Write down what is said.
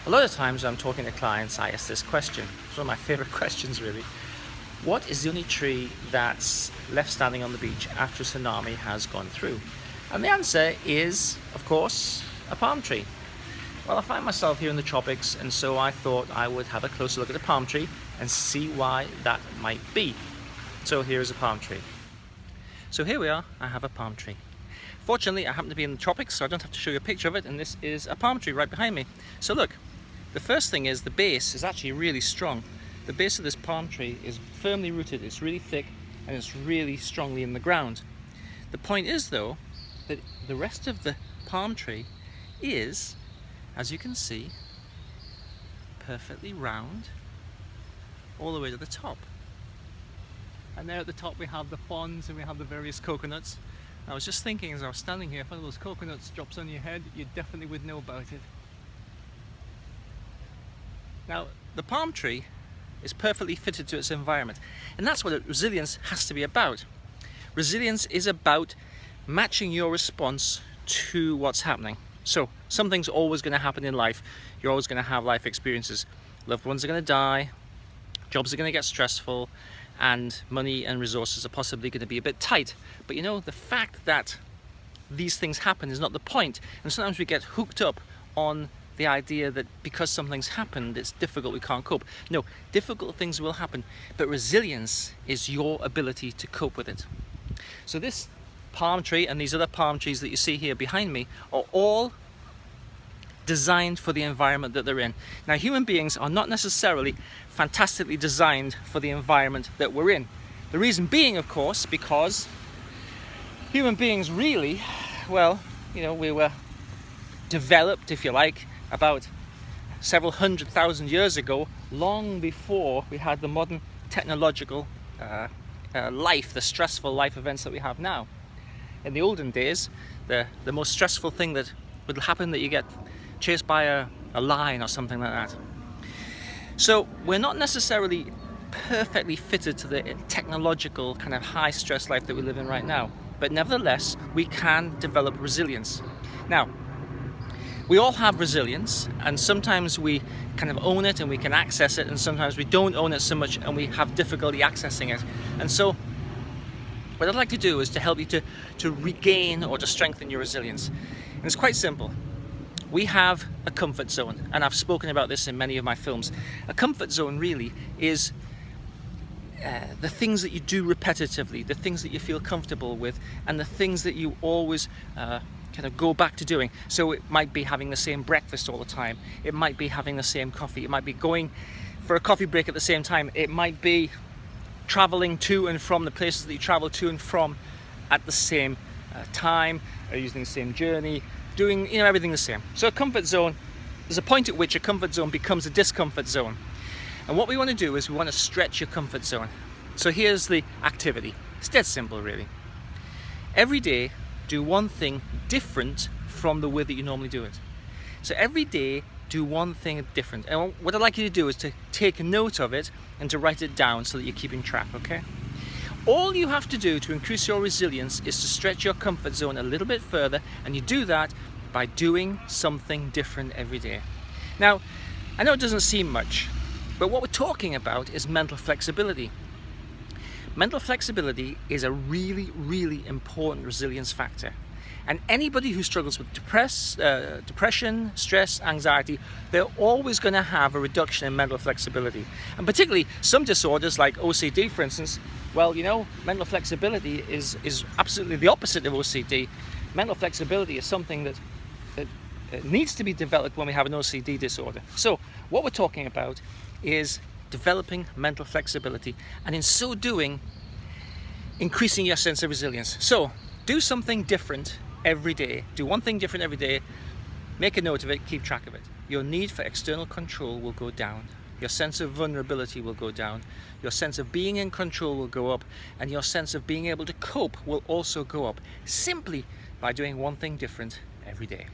A lot of times when I'm talking to clients, I ask this question. It's one of my favorite questions, really. What is the only tree that's left standing on the beach after a tsunami has gone through? And the answer is, of course, a palm tree. Well, I find myself here in the tropics, and so I thought I would have a closer look at a palm tree and see why that might be. So here is a palm tree. So here we are, I have a palm tree. Fortunately, I happen to be in the tropics, so I don't have to show you a picture of it, and this is a palm tree right behind me. So look, the first thing is the base is actually really strong. The base of this palm tree is firmly rooted, it's really thick, and it's really strongly in the ground. The point is, though, that the rest of the palm tree is, as you can see, perfectly round all the way to the top. And there at the top we have the fronds and we have the various coconuts. I was just thinking as I was standing here, if one of those coconuts drops on your head, you definitely would know about it. Now, the palm tree is perfectly fitted to its environment, and that's what resilience has to be about. Resilience is about matching your response to what's happening. So, something's always going to happen in life. You're always going to have life experiences. Loved ones are going to die, jobs are going to get stressful, and money and resources are possibly going to be a bit tight. But you know, the fact that these things happen is not the point. And sometimes we get hooked up on the idea that because something's happened, it's difficult, we can't cope. No, difficult things will happen, but resilience is your ability to cope with it. So this palm tree and these other palm trees that you see here behind me are all designed for the environment that they're in. Now, human beings are not necessarily fantastically designed for the environment that we're in. The reason being, of course, because human beings really, well, you know, we were developed, if you like, about several 100,000 years ago, long before we had the modern technological life, the stressful life events that we have now. In the olden days, the most stressful thing that would happen, that you get chased by a lion or something like that. So we're not necessarily perfectly fitted to the technological kind of high stress life that we live in right now, but nevertheless we can develop resilience. Now, we all have resilience, and sometimes we kind of own it and we can access it, and sometimes we don't own it so much and we have difficulty accessing it. And so what I'd like to do is to help you to regain or to strengthen your resilience. And it's quite simple. We have a comfort zone, and I've spoken about this in many of my films. A comfort zone really is the things that you do repetitively, the things that you feel comfortable with, and the things that you always kind of go back to doing. So it might be having the same breakfast all the time. It might be having the same coffee. It might be going for a coffee break at the same time. It might be traveling to and from the places that you travel to and from at the same time, or using the same journey, doing, you know, everything the same. So a comfort zone, there's a point at which a comfort zone becomes a discomfort zone. And what we want to do is we want to stretch your comfort zone. So here's the activity. It's dead simple, really. Every day, do one thing different from the way that you normally do it. So every day, do one thing different. And what I'd like you to do is to take a note of it and to write it down so that you're keeping track, okay? All you have to do to increase your resilience is to stretch your comfort zone a little bit further, and you do that by doing something different every day. Now, I know it doesn't seem much, but what we're talking about is mental flexibility. Mental flexibility is a really, really important resilience factor. And anybody who struggles with depression, stress, anxiety, they're always going to have a reduction in mental flexibility. And particularly some disorders like OCD, for instance, well, you know, mental flexibility is absolutely the opposite of OCD. Mental flexibility is something that needs to be developed when we have an OCD disorder. So what we're talking about is developing mental flexibility, and in so doing, increasing your sense of resilience. So do something different every day. Do one thing different every day. Make a note of it, keep track of it. Your need for external control will go down. Your sense of vulnerability will go down. Your sense of being in control will go up, and your sense of being able to cope will also go up, simply by doing one thing different every day.